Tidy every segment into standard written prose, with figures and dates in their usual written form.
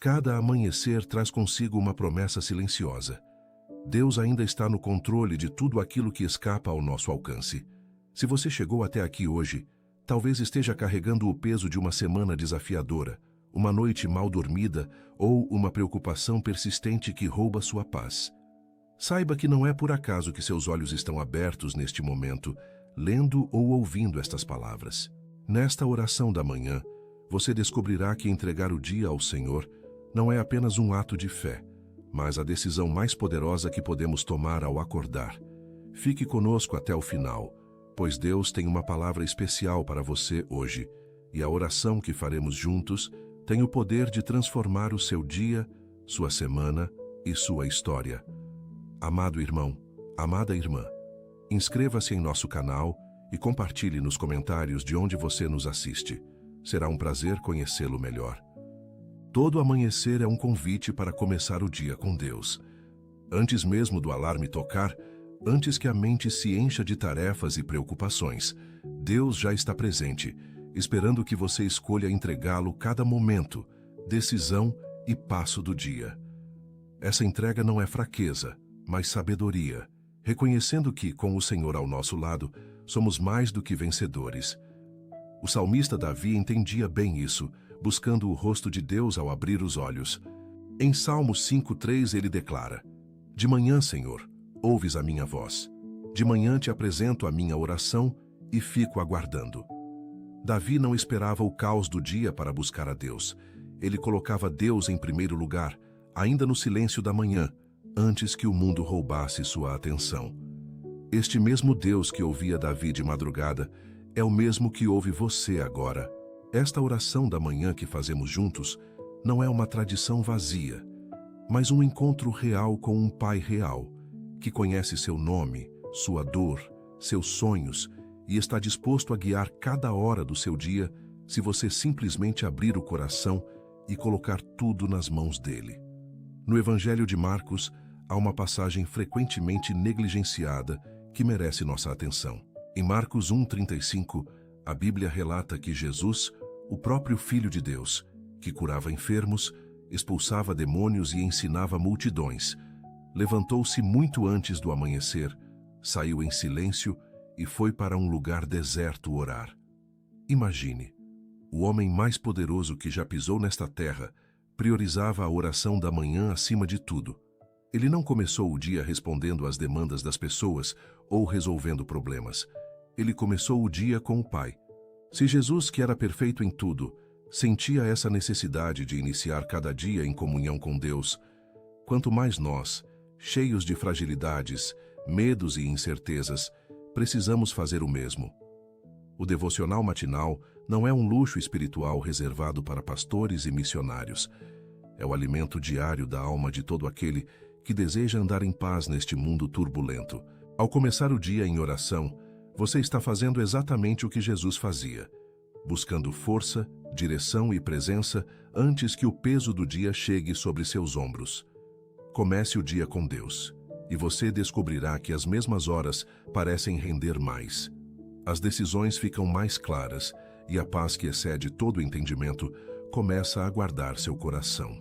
Cada amanhecer traz consigo uma promessa silenciosa. Deus ainda está no controle de tudo aquilo que escapa ao nosso alcance. Se você chegou até aqui hoje, talvez esteja carregando o peso de uma semana desafiadora, uma noite mal dormida ou uma preocupação persistente que rouba sua paz. Saiba que não é por acaso que seus olhos estão abertos neste momento, lendo ou ouvindo estas palavras. Nesta oração da manhã, você descobrirá que entregar o dia ao Senhor não é apenas um ato de fé, mas a decisão mais poderosa que podemos tomar ao acordar. Fique conosco até o final, pois Deus tem uma palavra especial para você hoje, e a oração que faremos juntos tem o poder de transformar o seu dia, sua semana e sua história. Amado irmão, amada irmã, inscreva-se em nosso canal e compartilhe nos comentários de onde você nos assiste. Será um prazer conhecê-lo melhor. Todo amanhecer é um convite para começar o dia com Deus. Antes mesmo do alarme tocar, antes que a mente se encha de tarefas e preocupações, Deus já está presente, esperando que você escolha entregá-lo cada momento, decisão e passo do dia. Essa entrega não é fraqueza, mas sabedoria, reconhecendo que, com o Senhor ao nosso lado, somos mais do que vencedores. O salmista Davi entendia bem isso, buscando o rosto de Deus ao abrir os olhos. Em Salmo 5:3 ele declara: De manhã, Senhor, ouves a minha voz. De manhã te apresento a minha oração e fico aguardando. Davi não esperava o caos do dia para buscar a Deus. Ele colocava Deus em primeiro lugar, ainda no silêncio da manhã, antes que o mundo roubasse sua atenção. Este mesmo Deus que ouvia Davi de madrugada é o mesmo que ouve você agora. Esta oração da manhã que fazemos juntos não é uma tradição vazia, mas um encontro real com um Pai real, que conhece seu nome, sua dor, seus sonhos e está disposto a guiar cada hora do seu dia se você simplesmente abrir o coração e colocar tudo nas mãos dele. No Evangelho de Marcos, há uma passagem frequentemente negligenciada que merece nossa atenção. Em Marcos 1:35, a Bíblia relata que Jesus, o próprio Filho de Deus, que curava enfermos, expulsava demônios e ensinava multidões, levantou-se muito antes do amanhecer, saiu em silêncio e foi para um lugar deserto orar. Imagine, o homem mais poderoso que já pisou nesta terra priorizava a oração da manhã acima de tudo. Ele não começou o dia respondendo às demandas das pessoas ou resolvendo problemas. Ele começou o dia com o Pai. Se Jesus, que era perfeito em tudo, sentia essa necessidade de iniciar cada dia em comunhão com Deus, quanto mais nós, cheios de fragilidades, medos e incertezas, precisamos fazer o mesmo. O devocional matinal não é um luxo espiritual reservado para pastores e missionários. É o alimento diário da alma de todo aquele que deseja andar em paz neste mundo turbulento. Ao começar o dia em oração, você está fazendo exatamente o que Jesus fazia, buscando força, direção e presença antes que o peso do dia chegue sobre seus ombros. Comece o dia com Deus, e você descobrirá que as mesmas horas parecem render mais. As decisões ficam mais claras e a paz que excede todo o entendimento começa a guardar seu coração.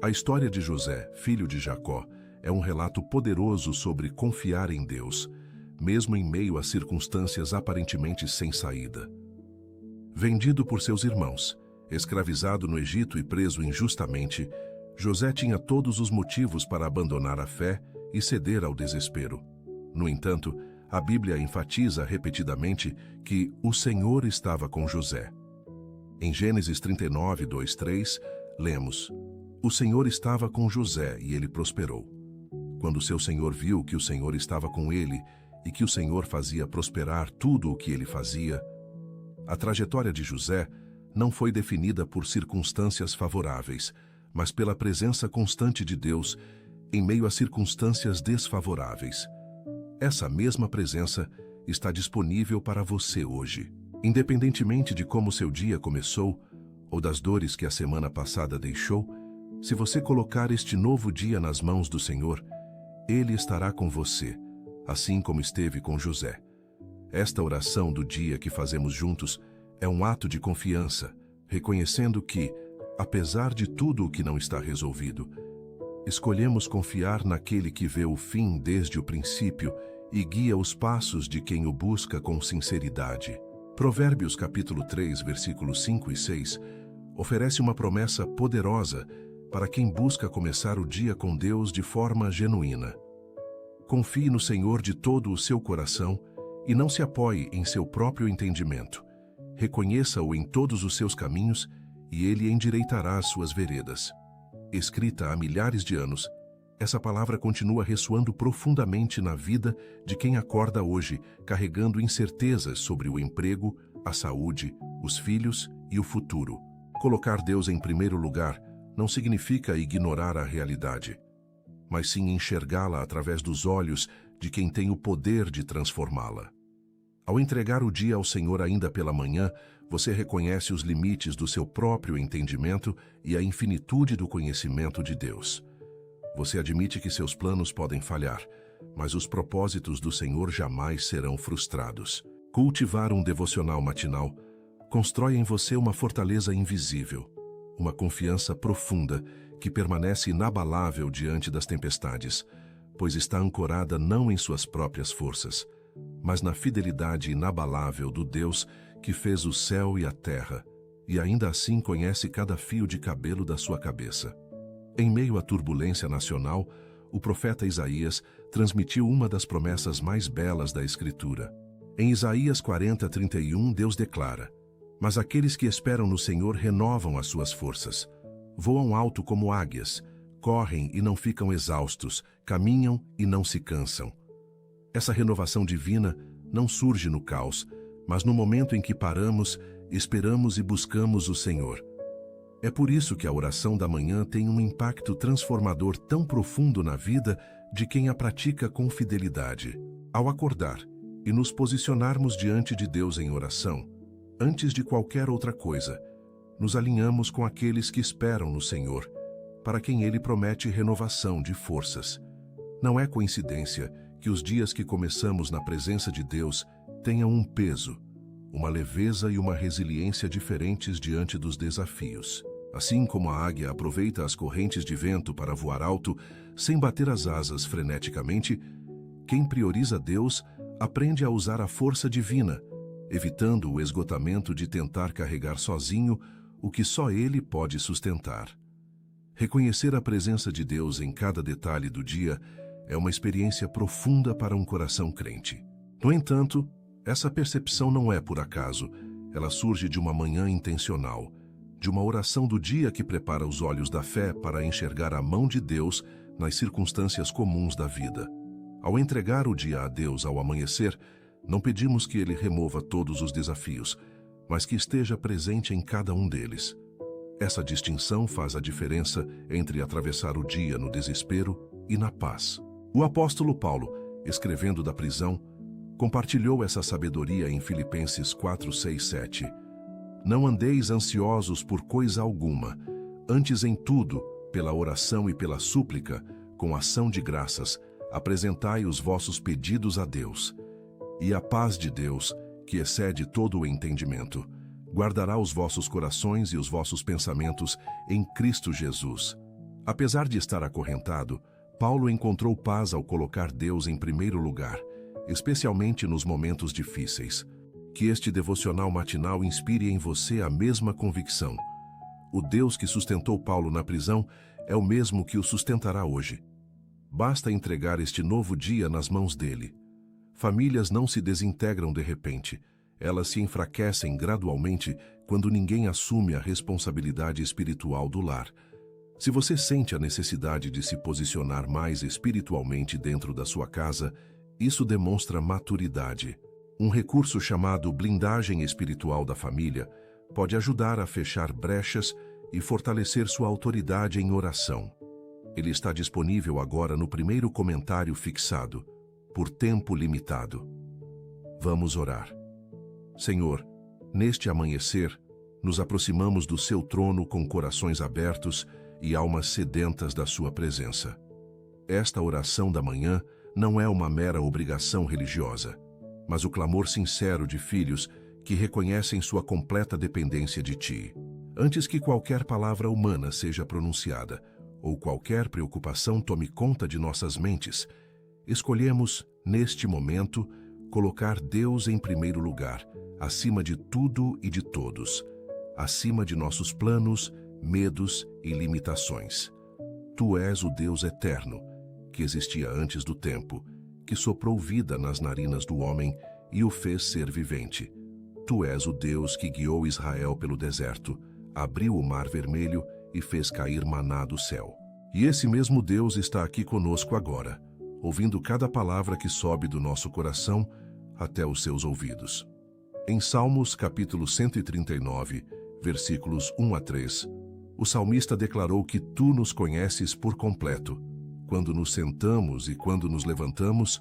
A história de José, filho de Jacó, é um relato poderoso sobre confiar em Deus, mesmo em meio a circunstâncias aparentemente sem saída. Vendido por seus irmãos, escravizado no Egito e preso injustamente, José tinha todos os motivos para abandonar a fé e ceder ao desespero. No entanto, a Bíblia enfatiza repetidamente que o Senhor estava com José. Em Gênesis 39, 2-3, lemos: O Senhor estava com José e ele prosperou. Quando seu senhor viu que o Senhor estava com ele e que o Senhor fazia prosperar tudo o que ele fazia, a trajetória de José não foi definida por circunstâncias favoráveis, mas pela presença constante de Deus em meio a circunstâncias desfavoráveis. Essa mesma presença está disponível para você hoje. Independentemente de como seu dia começou ou das dores que a semana passada deixou, se você colocar este novo dia nas mãos do Senhor, Ele estará com você, assim como esteve com José. Esta oração do dia que fazemos juntos é um ato de confiança, reconhecendo que, Apesar de tudo o que não está resolvido, escolhemos confiar naquele que vê o fim desde o princípio e guia os passos de quem o busca com sinceridade. Provérbios capítulo 3, versículos 5 e 6, oferece uma promessa poderosa para quem busca começar o dia com Deus de forma genuína. Confie no Senhor de todo o seu coração e não se apoie em seu próprio entendimento. Reconheça-o em todos os seus caminhos e ele endireitará as suas veredas. Escrita há milhares de anos, essa palavra continua ressoando profundamente na vida de quem acorda hoje, carregando incertezas sobre o emprego, a saúde, os filhos e o futuro. Colocar Deus em primeiro lugar não significa ignorar a realidade, mas sim enxergá-la através dos olhos de quem tem o poder de transformá-la. Ao entregar o dia ao Senhor ainda pela manhã, você reconhece os limites do seu próprio entendimento e a infinitude do conhecimento de Deus. Você admite que seus planos podem falhar, mas os propósitos do Senhor jamais serão frustrados. Cultivar um devocional matinal constrói em você uma fortaleza invisível, uma confiança profunda que permanece inabalável diante das tempestades, pois está ancorada não em suas próprias forças, mas na fidelidade inabalável do Deus que fez o céu e a terra, e ainda assim conhece cada fio de cabelo da sua cabeça. Em meio à turbulência nacional, o profeta Isaías transmitiu uma das promessas mais belas da Escritura. Em Isaías 40:31, Deus declara: "Mas aqueles que esperam no Senhor renovam as suas forças. Voam alto como águias, correm e não ficam exaustos, caminham e não se cansam." Essa renovação divina não surge no caos, mas no momento em que paramos, esperamos e buscamos o Senhor. É por isso que a oração da manhã tem um impacto transformador tão profundo na vida de quem a pratica com fidelidade. Ao acordar e nos posicionarmos diante de Deus em oração, antes de qualquer outra coisa, nos alinhamos com aqueles que esperam no Senhor, para quem Ele promete renovação de forças. Não é coincidência que os dias que começamos na presença de Deus tenham um peso, uma leveza e uma resiliência diferentes diante dos desafios. Assim como a águia aproveita as correntes de vento para voar alto, sem bater as asas freneticamente, quem prioriza Deus aprende a usar a força divina, evitando o esgotamento de tentar carregar sozinho o que só Ele pode sustentar. Reconhecer a presença de Deus em cada detalhe do dia é uma experiência profunda para um coração crente. No entanto, essa percepção não é por acaso, ela surge de uma manhã intencional, de uma oração do dia que prepara os olhos da fé para enxergar a mão de Deus nas circunstâncias comuns da vida. Ao entregar o dia a Deus ao amanhecer, não pedimos que Ele remova todos os desafios, mas que esteja presente em cada um deles. Essa distinção faz a diferença entre atravessar o dia no desespero e na paz. O apóstolo Paulo, escrevendo da prisão, compartilhou essa sabedoria em Filipenses 4, 6, 7. "Não andeis ansiosos por coisa alguma, antes em tudo, pela oração e pela súplica, com ação de graças, apresentai os vossos pedidos a Deus. E a paz de Deus, que excede todo o entendimento, guardará os vossos corações e os vossos pensamentos em Cristo Jesus." Apesar de estar acorrentado, Paulo encontrou paz ao colocar Deus em primeiro lugar, especialmente nos momentos difíceis. Que este devocional matinal inspire em você a mesma convicção. O Deus que sustentou Paulo na prisão é o mesmo que o sustentará hoje. Basta entregar este novo dia nas mãos dele. Famílias não se desintegram de repente. Elas se enfraquecem gradualmente quando ninguém assume a responsabilidade espiritual do lar. Se você sente a necessidade de se posicionar mais espiritualmente dentro da sua casa, isso demonstra maturidade. Um recurso chamado blindagem espiritual da família pode ajudar a fechar brechas e fortalecer sua autoridade em oração. Ele está disponível agora no primeiro comentário fixado, por tempo limitado. Vamos orar. Senhor, neste amanhecer, nos aproximamos do seu trono com corações abertos e almas sedentas da sua presença. Esta oração da manhã não é uma mera obrigação religiosa, mas o clamor sincero de filhos que reconhecem sua completa dependência de Ti. Antes que qualquer palavra humana seja pronunciada, ou qualquer preocupação tome conta de nossas mentes, escolhemos, neste momento, colocar Deus em primeiro lugar, acima de tudo e de todos, acima de nossos planos, medos e limitações. Tu és o Deus eterno, que existia antes do tempo, que soprou vida nas narinas do homem e o fez ser vivente. Tu és o Deus que guiou Israel pelo deserto, abriu o mar vermelho e fez cair maná do céu. E esse mesmo Deus está aqui conosco agora, ouvindo cada palavra que sobe do nosso coração até os seus ouvidos. Em Salmos capítulo 139, versículos 1 a 3, o salmista declarou que Tu nos conheces por completo. Quando nos sentamos e quando nos levantamos,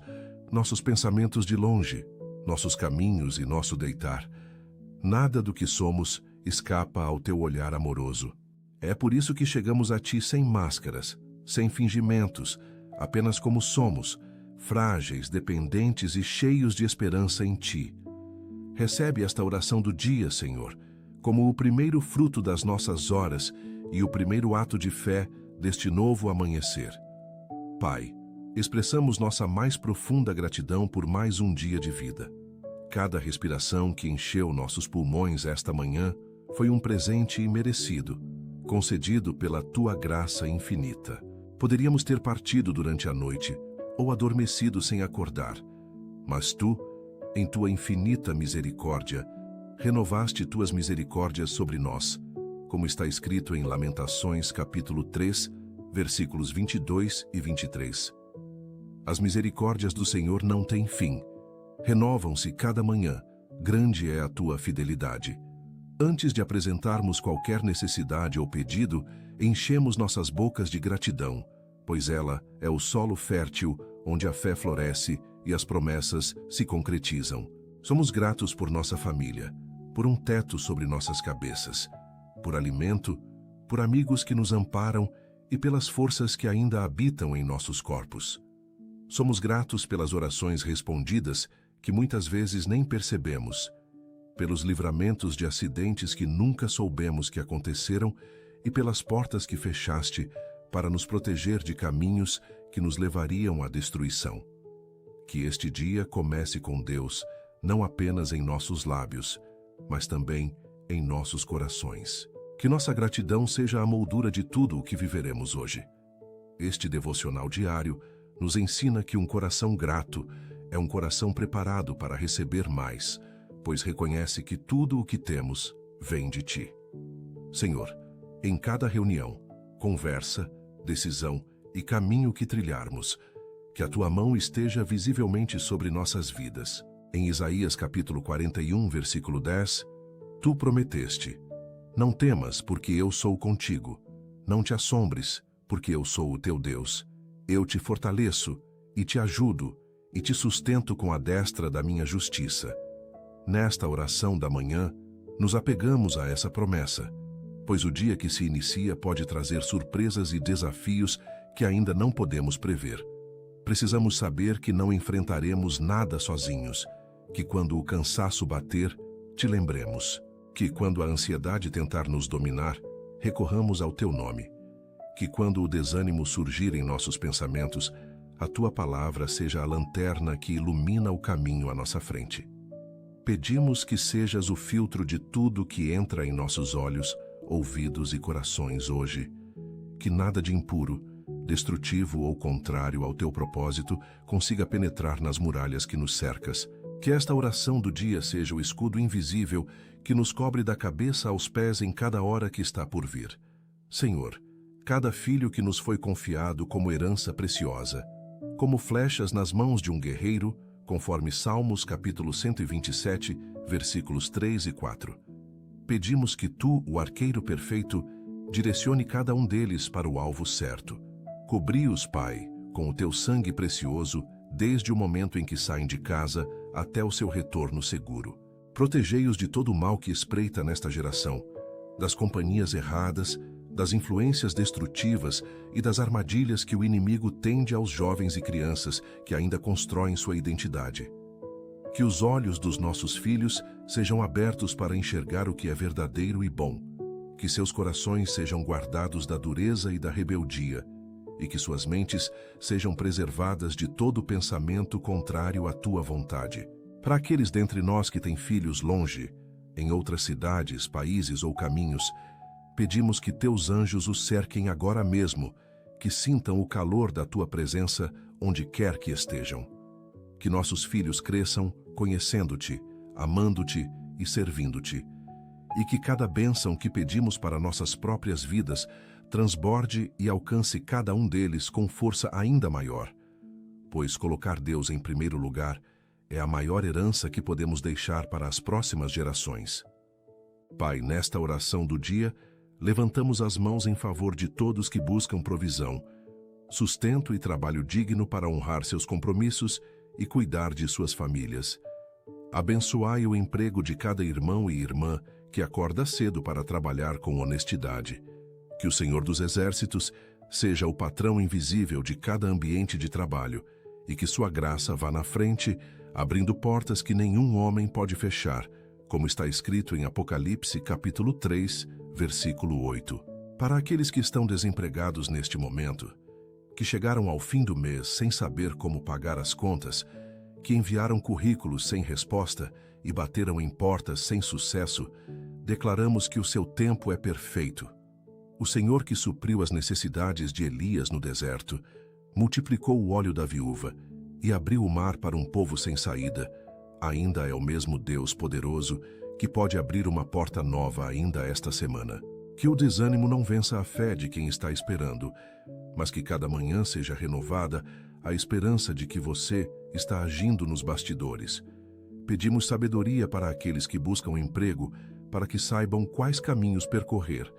nossos pensamentos de longe, nossos caminhos e nosso deitar, nada do que somos escapa ao Teu olhar amoroso. É por isso que chegamos a Ti sem máscaras, sem fingimentos, apenas como somos, frágeis, dependentes e cheios de esperança em Ti. Recebe esta oração do dia, Senhor, como o primeiro fruto das nossas horas e o primeiro ato de fé deste novo amanhecer. Pai, expressamos nossa mais profunda gratidão por mais um dia de vida. Cada respiração que encheu nossos pulmões esta manhã foi um presente imerecido, concedido pela Tua graça infinita. Poderíamos ter partido durante a noite ou adormecido sem acordar, mas Tu, em Tua infinita misericórdia, renovaste Tuas misericórdias sobre nós, como está escrito em Lamentações capítulo 3, versículos 22 e 23. As misericórdias do Senhor não têm fim. Renovam-se cada manhã. Grande é a Tua fidelidade. Antes de apresentarmos qualquer necessidade ou pedido, enchemos nossas bocas de gratidão, pois ela é o solo fértil onde a fé floresce e as promessas se concretizam. Somos gratos por nossa família, por um teto sobre nossas cabeças, por alimento, por amigos que nos amparam e pelas forças que ainda habitam em nossos corpos. Somos gratos pelas orações respondidas que muitas vezes nem percebemos, pelos livramentos de acidentes que nunca soubemos que aconteceram e pelas portas que fechaste para nos proteger de caminhos que nos levariam à destruição. Que este dia comece com Deus, não apenas em nossos lábios, mas também em nossos corações. Que nossa gratidão seja a moldura de tudo o que viveremos hoje. Este devocional diário nos ensina que um coração grato é um coração preparado para receber mais, pois reconhece que tudo o que temos vem de Ti. Senhor, em cada reunião, conversa, decisão e caminho que trilharmos, que a Tua mão esteja visivelmente sobre nossas vidas. Em Isaías capítulo 41, versículo 10, Tu prometeste: Não temas, porque eu sou contigo. Não te assombres, porque eu sou o teu Deus. Eu te fortaleço e te ajudo e te sustento com a destra da minha justiça. Nesta oração da manhã, nos apegamos a essa promessa, pois o dia que se inicia pode trazer surpresas e desafios que ainda não podemos prever. Precisamos saber que não enfrentaremos nada sozinhos, que quando o cansaço bater, te lembremos, que quando a ansiedade tentar nos dominar, recorramos ao Teu nome, que quando o desânimo surgir em nossos pensamentos, a Tua palavra seja a lanterna que ilumina o caminho à nossa frente. Pedimos que sejas o filtro de tudo que entra em nossos olhos, ouvidos e corações hoje, que nada de impuro, destrutivo ou contrário ao Teu propósito consiga penetrar nas muralhas que nos cercas. Que esta oração do dia seja o escudo invisível que nos cobre da cabeça aos pés em cada hora que está por vir. Senhor, cada filho que nos foi confiado como herança preciosa, como flechas nas mãos de um guerreiro, conforme Salmos capítulo 127, versículos 3 e 4. Pedimos que Tu, o arqueiro perfeito, direcione cada um deles para o alvo certo. Cobri-os, Pai, com o Teu sangue precioso, desde o momento em que saem de casa até o seu retorno seguro. Protegei-os de todo o mal que espreita nesta geração, das companhias erradas, das influências destrutivas e das armadilhas que o inimigo tende aos jovens e crianças que ainda constroem sua identidade. Que os olhos dos nossos filhos sejam abertos para enxergar o que é verdadeiro e bom, Que seus corações sejam guardados da dureza e da rebeldia, e que suas mentes sejam preservadas de todo pensamento contrário à tua vontade. Para aqueles dentre nós que têm filhos longe, em outras cidades, países ou caminhos, pedimos que teus anjos os cerquem agora mesmo, que sintam o calor da tua presença onde quer que estejam. Que nossos filhos cresçam conhecendo-te, amando-te e servindo-te. E que cada bênção que pedimos para nossas próprias vidas transborde e alcance cada um deles com força ainda maior. Pois colocar Deus em primeiro lugar é a maior herança que podemos deixar para as próximas gerações. Pai, nesta oração do dia, levantamos as mãos em favor de todos que buscam provisão, sustento e trabalho digno para honrar seus compromissos e cuidar de suas famílias. Abençoai o emprego de cada irmão e irmã que acorda cedo para trabalhar com honestidade. Que o Senhor dos Exércitos seja o patrão invisível de cada ambiente de trabalho e que sua graça vá na frente, abrindo portas que nenhum homem pode fechar, como está escrito em Apocalipse capítulo 3, versículo 8. Para aqueles que estão desempregados neste momento, que chegaram ao fim do mês sem saber como pagar as contas, que enviaram currículos sem resposta e bateram em portas sem sucesso, declaramos que o seu tempo é perfeito. O Senhor que supriu as necessidades de Elias no deserto, multiplicou o óleo da viúva e abriu o mar para um povo sem saída, ainda é o mesmo Deus poderoso que pode abrir uma porta nova ainda esta semana. Que o desânimo não vença a fé de quem está esperando, mas que cada manhã seja renovada a esperança de que você está agindo nos bastidores. Pedimos sabedoria para aqueles que buscam emprego, para que saibam quais caminhos percorrer,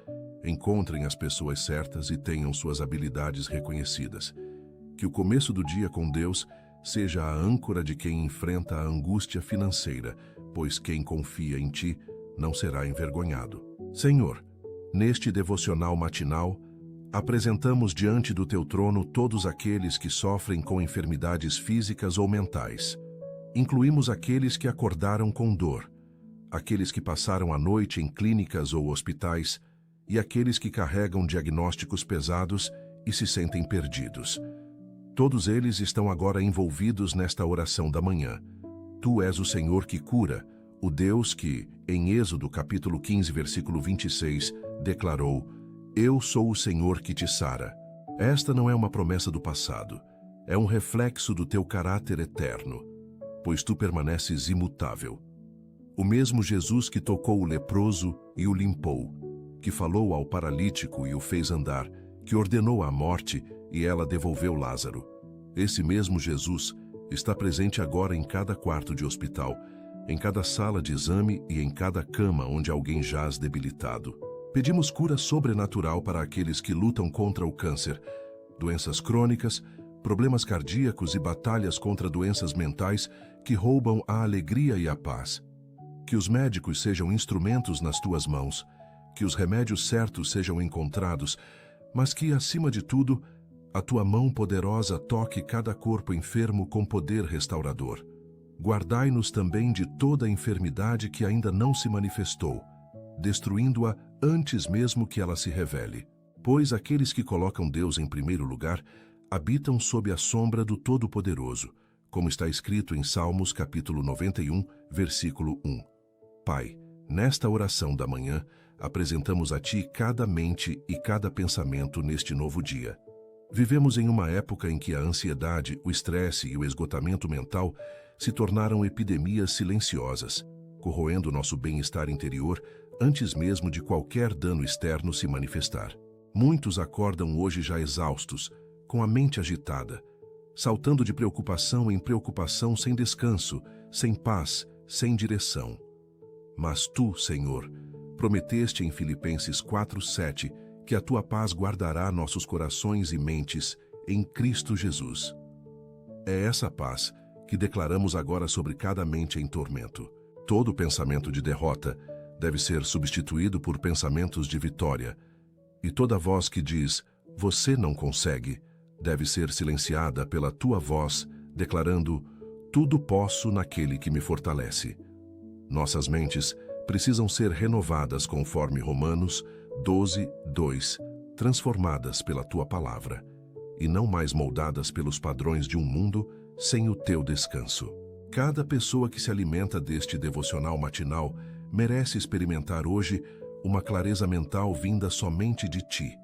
encontrem as pessoas certas e tenham suas habilidades reconhecidas. Que o começo do dia com Deus seja a âncora de quem enfrenta a angústia financeira, pois quem confia em ti não será envergonhado. Senhor, neste devocional matinal, apresentamos diante do teu trono todos aqueles que sofrem com enfermidades físicas ou mentais. Incluímos aqueles que acordaram com dor, aqueles que passaram a noite em clínicas ou hospitais e aqueles que carregam diagnósticos pesados e se sentem perdidos. Todos eles estão agora envolvidos nesta oração da manhã. Tu és o Senhor que cura, o Deus que, em Êxodo capítulo 15, versículo 26, declarou: Eu sou o Senhor que te sara. Esta não é uma promessa do passado, é um reflexo do teu caráter eterno, pois tu permaneces imutável. O mesmo Jesus que tocou o leproso e o limpou, que falou ao paralítico e o fez andar, que ordenou a morte e ela devolveu Lázaro. Esse mesmo Jesus está presente agora em cada quarto de hospital, em cada sala de exame e em cada cama onde alguém jaz debilitado. Pedimos cura sobrenatural para aqueles que lutam contra o câncer, doenças crônicas, problemas cardíacos e batalhas contra doenças mentais que roubam a alegria e a paz. Que os médicos sejam instrumentos nas tuas mãos, que os remédios certos sejam encontrados, mas que, acima de tudo, a tua mão poderosa toque cada corpo enfermo com poder restaurador. Guardai-nos também de toda a enfermidade que ainda não se manifestou, destruindo-a antes mesmo que ela se revele. Pois aqueles que colocam Deus em primeiro lugar habitam sob a sombra do Todo-Poderoso, como está escrito em Salmos capítulo 91, versículo 1. Pai, nesta oração da manhã, apresentamos a Ti cada mente e cada pensamento neste novo dia. Vivemos em uma época em que a ansiedade, o estresse e o esgotamento mental se tornaram epidemias silenciosas, corroendo nosso bem-estar interior antes mesmo de qualquer dano externo se manifestar. Muitos acordam hoje já exaustos, com a mente agitada, saltando de preocupação em preocupação sem descanso, sem paz, sem direção. Mas tu, Senhor, prometeste em Filipenses 4:7 que a tua paz guardará nossos corações e mentes em Cristo Jesus. É essa paz que declaramos agora sobre cada mente em tormento. Todo pensamento de derrota deve ser substituído por pensamentos de vitória, e toda voz que diz, você não consegue, deve ser silenciada pela tua voz, declarando, tudo posso naquele que me fortalece. Nossas mentes precisam ser renovadas conforme Romanos 12:2, transformadas pela tua palavra, e não mais moldadas pelos padrões de um mundo sem o teu descanso. Cada pessoa que se alimenta deste devocional matinal merece experimentar hoje uma clareza mental vinda somente de ti,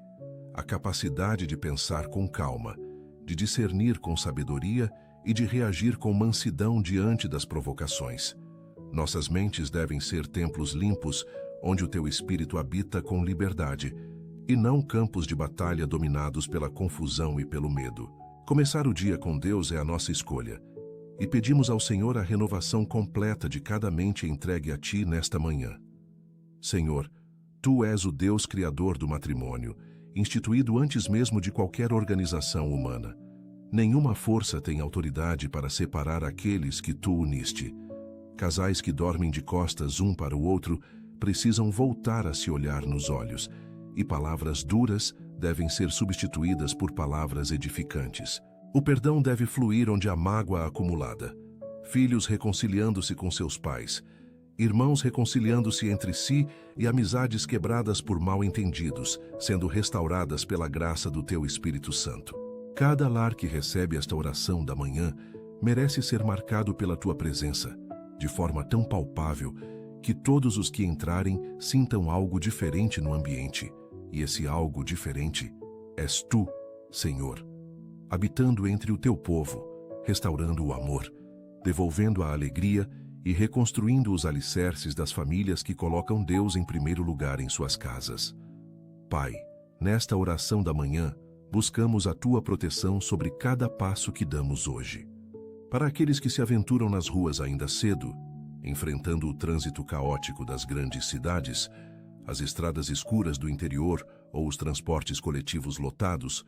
a capacidade de pensar com calma, de discernir com sabedoria e de reagir com mansidão diante das provocações. Nossas mentes devem ser templos limpos, onde o teu espírito habita com liberdade, e não campos de batalha dominados pela confusão e pelo medo. Começar o dia com Deus é a nossa escolha, e pedimos ao Senhor a renovação completa de cada mente entregue a ti nesta manhã. Senhor, tu és o Deus criador do matrimônio, instituído antes mesmo de qualquer organização humana. Nenhuma força tem autoridade para separar aqueles que tu uniste. Casais que dormem de costas um para o outro precisam voltar a se olhar nos olhos, e palavras duras devem ser substituídas por palavras edificantes. O perdão deve fluir onde há mágoa acumulada. Filhos reconciliando-se com seus pais, irmãos reconciliando-se entre si e amizades quebradas por mal-entendidos, sendo restauradas pela graça do teu Espírito Santo. Cada lar que recebe esta oração da manhã merece ser marcado pela tua presença, de forma tão palpável que todos os que entrarem sintam algo diferente no ambiente, e esse algo diferente és tu, Senhor, habitando entre o teu povo, restaurando o amor, devolvendo a alegria e reconstruindo os alicerces das famílias que colocam Deus em primeiro lugar em suas casas. Pai, nesta oração da manhã, buscamos a tua proteção sobre cada passo que damos hoje. Para aqueles que se aventuram nas ruas ainda cedo, enfrentando o trânsito caótico das grandes cidades, as estradas escuras do interior ou os transportes coletivos lotados,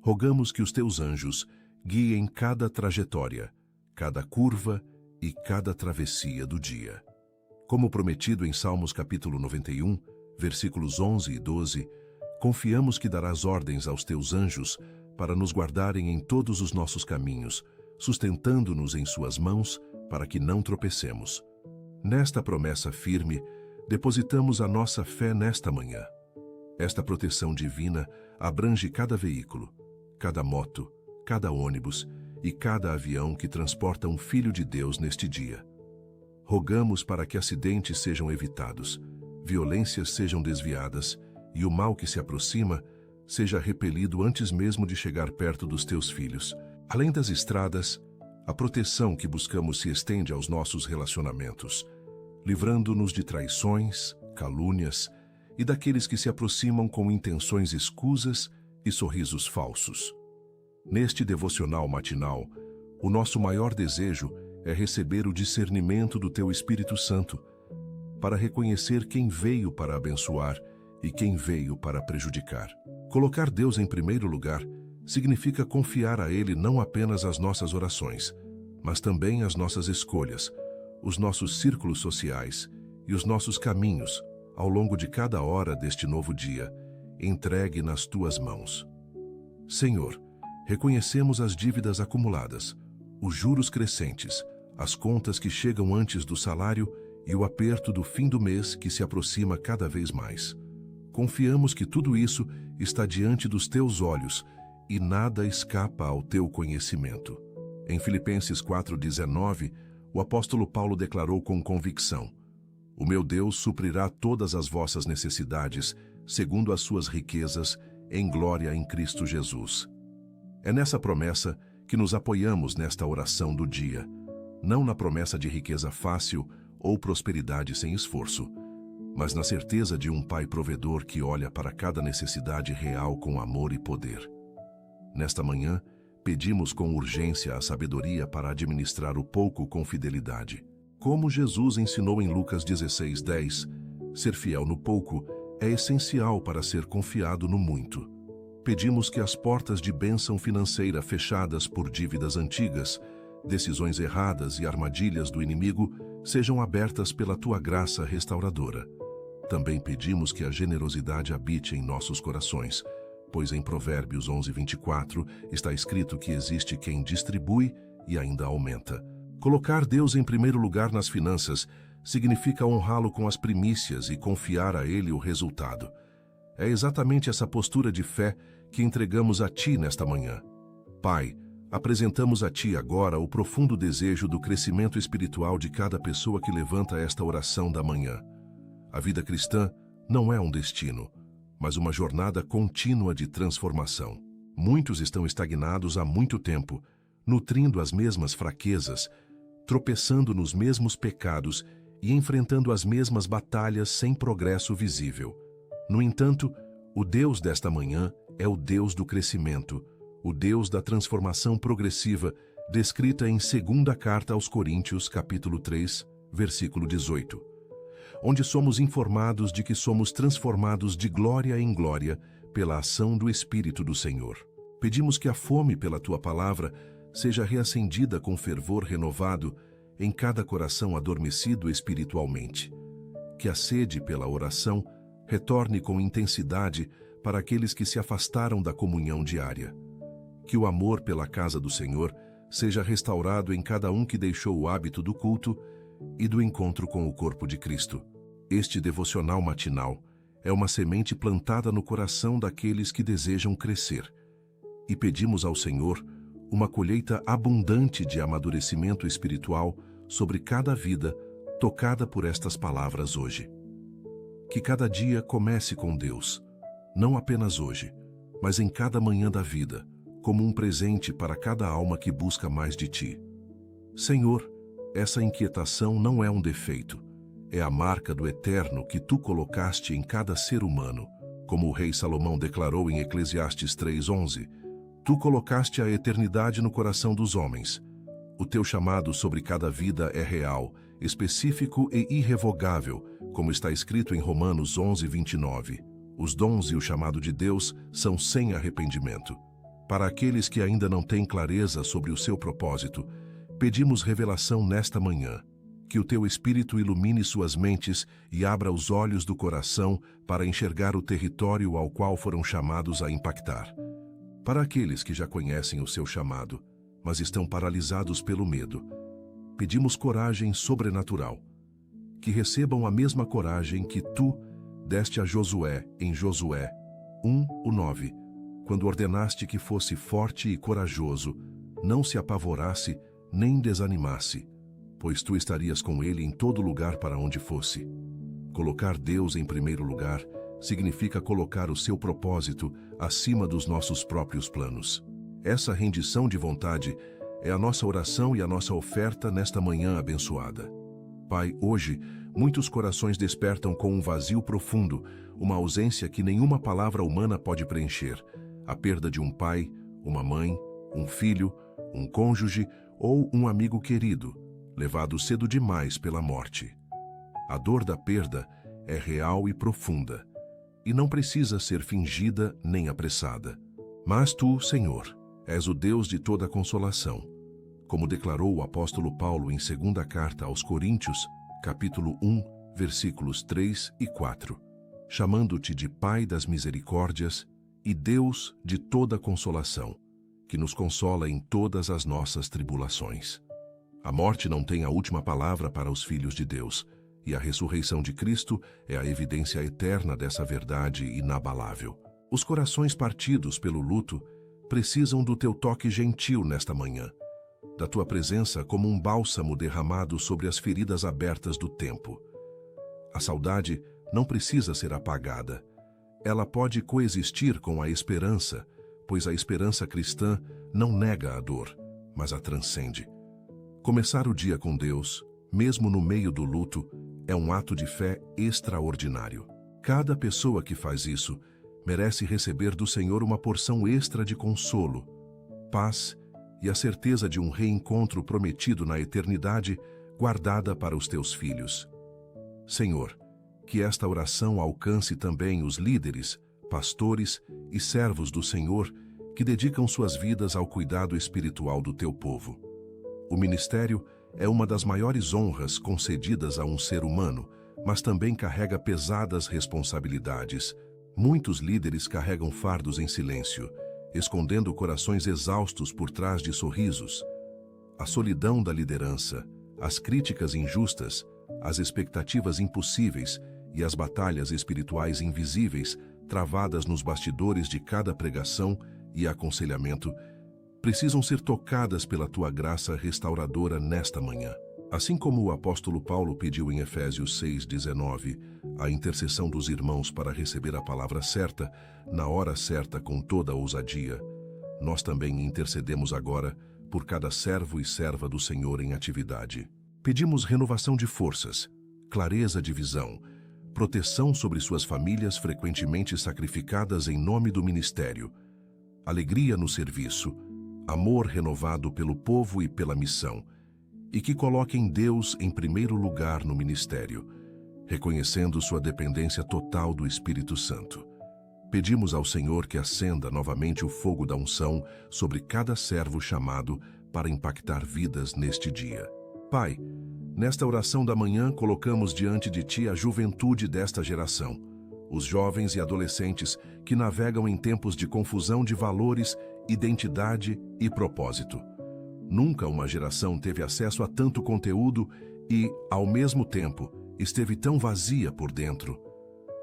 rogamos que os teus anjos guiem cada trajetória, cada curva e cada travessia do dia. Como prometido em Salmos capítulo 91, versículos 11 e 12, confiamos que darás ordens aos teus anjos para nos guardarem em todos os nossos caminhos, sustentando-nos em suas mãos para que não tropecemos. Nesta promessa firme, depositamos a nossa fé nesta manhã. Esta proteção divina abrange cada veículo, cada moto, cada ônibus e cada avião que transporta um filho de Deus neste dia. Rogamos para que acidentes sejam evitados, violências sejam desviadas e o mal que se aproxima seja repelido antes mesmo de chegar perto dos teus filhos. Além das estradas, a proteção que buscamos se estende aos nossos relacionamentos, livrando-nos de traições, calúnias e daqueles que se aproximam com intenções escusas e sorrisos falsos. Neste devocional matinal, o nosso maior desejo é receber o discernimento do teu Espírito Santo, para reconhecer quem veio para abençoar e quem veio para prejudicar. Colocar Deus em primeiro lugar significa confiar a Ele não apenas as nossas orações, mas também as nossas escolhas, os nossos círculos sociais e os nossos caminhos ao longo de cada hora deste novo dia, entregue nas tuas mãos. Senhor, reconhecemos as dívidas acumuladas, os juros crescentes, as contas que chegam antes do salário e o aperto do fim do mês que se aproxima cada vez mais. Confiamos que tudo isso está diante dos teus olhos e nada escapa ao teu conhecimento. Em Filipenses 4:19, o apóstolo Paulo declarou com convicção: "O meu Deus suprirá todas as vossas necessidades, segundo as suas riquezas, em glória em Cristo Jesus." É nessa promessa que nos apoiamos nesta oração do dia, não na promessa de riqueza fácil ou prosperidade sem esforço, mas na certeza de um Pai provedor que olha para cada necessidade real com amor e poder. Nesta manhã, pedimos com urgência a sabedoria para administrar o pouco com fidelidade. Como Jesus ensinou em Lucas 16:10, ser fiel no pouco é essencial para ser confiado no muito. Pedimos que as portas de bênção financeira fechadas por dívidas antigas, decisões erradas e armadilhas do inimigo sejam abertas pela tua graça restauradora. Também pedimos que a generosidade habite em nossos corações, pois em Provérbios 11:24 está escrito que existe quem distribui e ainda aumenta. Colocar Deus em primeiro lugar nas finanças significa honrá-lo com as primícias e confiar a Ele o resultado. É exatamente essa postura de fé que entregamos a Ti nesta manhã. Pai, apresentamos a Ti agora o profundo desejo do crescimento espiritual de cada pessoa que levanta esta oração da manhã. A vida cristã não é um destino, mas uma jornada contínua de transformação. Muitos estão estagnados há muito tempo, nutrindo as mesmas fraquezas, tropeçando nos mesmos pecados e enfrentando as mesmas batalhas sem progresso visível. No entanto, o Deus desta manhã é o Deus do crescimento, o Deus da transformação progressiva, descrita em 2ª Carta aos Coríntios, capítulo 3, versículo 18, onde somos informados de que somos transformados de glória em glória pela ação do Espírito do Senhor. Pedimos que a fome pela Tua palavra seja reacendida com fervor renovado em cada coração adormecido espiritualmente. Que a sede pela oração retorne com intensidade para aqueles que se afastaram da comunhão diária. Que o amor pela casa do Senhor seja restaurado em cada um que deixou o hábito do culto e do encontro com o corpo de Cristo. Este devocional matinal é uma semente plantada no coração daqueles que desejam crescer. E pedimos ao Senhor uma colheita abundante de amadurecimento espiritual sobre cada vida tocada por estas palavras hoje. Que cada dia comece com Deus, não apenas hoje, mas em cada manhã da vida, como um presente para cada alma que busca mais de Ti. Senhor, essa inquietação não é um defeito, é a marca do eterno que Tu colocaste em cada ser humano, como o rei Salomão declarou em Eclesiastes 3:11. Tu colocaste a eternidade no coração dos homens. O Teu chamado sobre cada vida é real, específico e irrevogável, como está escrito em Romanos 11:29. Os dons e o chamado de Deus são sem arrependimento. Para aqueles que ainda não têm clareza sobre o seu propósito, pedimos revelação nesta manhã. Que o Teu Espírito ilumine suas mentes e abra os olhos do coração para enxergar o território ao qual foram chamados a impactar. Para aqueles que já conhecem o seu chamado, mas estão paralisados pelo medo, pedimos coragem sobrenatural. Que recebam a mesma coragem que Tu deste a Josué em Josué 1:9, quando ordenaste que fosse forte e corajoso, não se apavorasse nem desanimasse, pois Tu estarias com ele em todo lugar para onde fosse. Colocar Deus em primeiro lugar significa colocar o seu propósito acima dos nossos próprios planos. Essa rendição de vontade é a nossa oração e a nossa oferta nesta manhã abençoada. Pai, hoje, muitos corações despertam com um vazio profundo, uma ausência que nenhuma palavra humana pode preencher. A perda de um pai, uma mãe, um filho, um cônjuge ou um amigo querido, levado cedo demais pela morte. A dor da perda é real e profunda, e não precisa ser fingida nem apressada. Mas Tu, Senhor, és o Deus de toda consolação, como declarou o apóstolo Paulo em 2ª Carta aos Coríntios, capítulo 1, versículos 3 e 4, chamando-Te de Pai das misericórdias e Deus de toda consolação, que nos consola em todas as nossas tribulações. A morte não tem a última palavra para os filhos de Deus, e a ressurreição de Cristo é a evidência eterna dessa verdade inabalável. Os corações partidos pelo luto precisam do Teu toque gentil nesta manhã, da Tua presença como um bálsamo derramado sobre as feridas abertas do tempo. A saudade não precisa ser apagada. Ela pode coexistir com a esperança, pois a esperança cristã não nega a dor, mas a transcende. Começar o dia com Deus, mesmo no meio do luto, é um ato de fé extraordinário. Cada pessoa que faz isso merece receber do Senhor uma porção extra de consolo, paz e a certeza de um reencontro prometido na eternidade, guardada para os Teus filhos. Senhor, que esta oração alcance também os líderes, pastores e servos do Senhor que dedicam suas vidas ao cuidado espiritual do Teu povo. O ministério é uma das maiores honras concedidas a um ser humano, mas também carrega pesadas responsabilidades. Muitos líderes carregam fardos em silêncio, escondendo corações exaustos por trás de sorrisos. A solidão da liderança, as críticas injustas, as expectativas impossíveis e as batalhas espirituais invisíveis travadas nos bastidores de cada pregação e aconselhamento, precisam ser tocadas pela tua graça restauradora nesta manhã. Assim como o apóstolo Paulo pediu em Efésios 6:19 a intercessão dos irmãos para receber a palavra certa, na hora certa com toda a ousadia, nós também intercedemos agora por cada servo e serva do Senhor em atividade. Pedimos renovação de forças, clareza de visão, proteção sobre suas famílias frequentemente sacrificadas em nome do ministério, alegria no serviço, amor renovado pelo povo e pela missão, e que coloquem Deus em primeiro lugar no ministério, reconhecendo sua dependência total do Espírito Santo. Pedimos ao Senhor que acenda novamente o fogo da unção sobre cada servo chamado para impactar vidas neste dia. Pai, nesta oração da manhã colocamos diante de Ti a juventude desta geração, os jovens e adolescentes que navegam em tempos de confusão de valores, identidade e propósito. Nunca uma geração teve acesso a tanto conteúdo e, ao mesmo tempo, esteve tão vazia por dentro.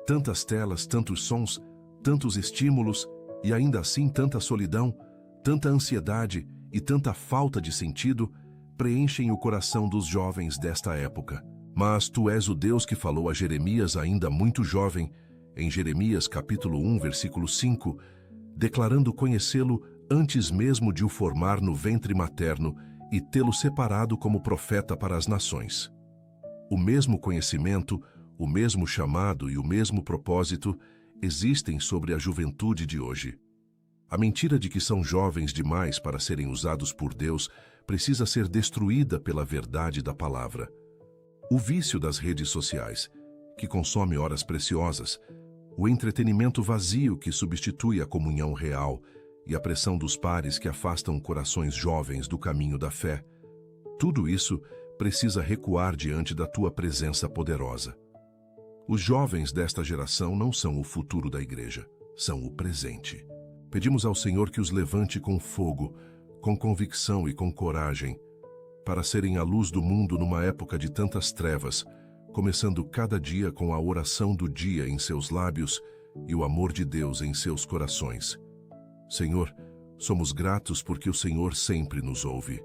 Tantas telas, tantos sons, tantos estímulos e ainda assim tanta solidão, tanta ansiedade e tanta falta de sentido preenchem o coração dos jovens desta época. Mas Tu és o Deus que falou a Jeremias ainda muito jovem, em Jeremias capítulo 1, versículo 5, declarando conhecê-lo antes mesmo de o formar no ventre materno e tê-lo separado como profeta para as nações. O mesmo conhecimento, o mesmo chamado e o mesmo propósito existem sobre a juventude de hoje. A mentira de que são jovens demais para serem usados por Deus precisa ser destruída pela verdade da palavra. O vício das redes sociais, que consome horas preciosas, o entretenimento vazio que substitui a comunhão real e a pressão dos pares que afastam corações jovens do caminho da fé, tudo isso precisa recuar diante da Tua presença poderosa. Os jovens desta geração não são o futuro da igreja, são o presente. Pedimos ao Senhor que os levante com fogo, com convicção e com coragem, para serem a luz do mundo numa época de tantas trevas, começando cada dia com a oração do dia em seus lábios e o amor de Deus em seus corações. Senhor, somos gratos porque o Senhor sempre nos ouve.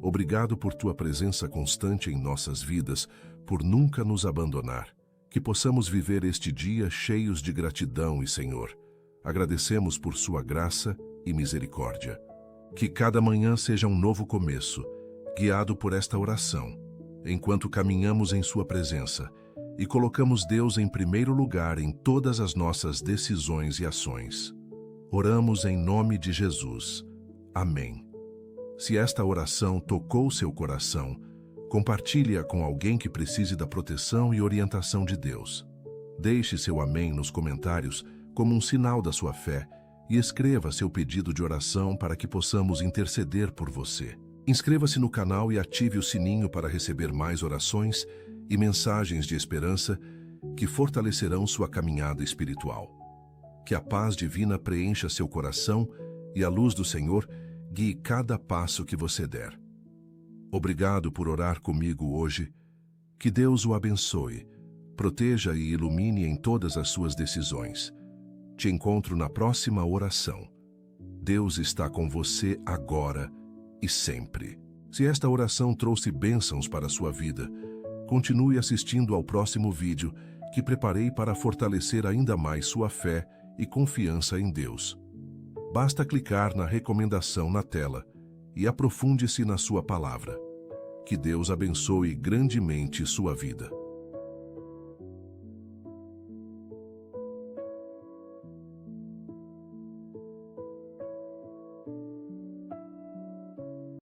Obrigado por Tua presença constante em nossas vidas, por nunca nos abandonar. Que possamos viver este dia cheios de gratidão e Senhor. Agradecemos por Sua graça e misericórdia. Que cada manhã seja um novo começo, guiado por esta oração, enquanto caminhamos em Sua presença e colocamos Deus em primeiro lugar em todas as nossas decisões e ações. Oramos em nome de Jesus. Amém. Se esta oração tocou seu coração, compartilhe-a com alguém que precise da proteção e orientação de Deus. Deixe seu amém nos comentários como um sinal da sua fé e escreva seu pedido de oração para que possamos interceder por você. Inscreva-se no canal e ative o sininho para receber mais orações e mensagens de esperança que fortalecerão sua caminhada espiritual. Que a paz divina preencha seu coração e a luz do Senhor guie cada passo que você der. Obrigado por orar comigo hoje. Que Deus o abençoe, proteja e ilumine em todas as suas decisões. Te encontro na próxima oração. Deus está com você agora e sempre. Se esta oração trouxe bênçãos para a sua vida, continue assistindo ao próximo vídeo que preparei para fortalecer ainda mais sua fé e confiança em Deus. Basta clicar na recomendação na tela e aprofunde-se na sua palavra. Que Deus abençoe grandemente sua vida.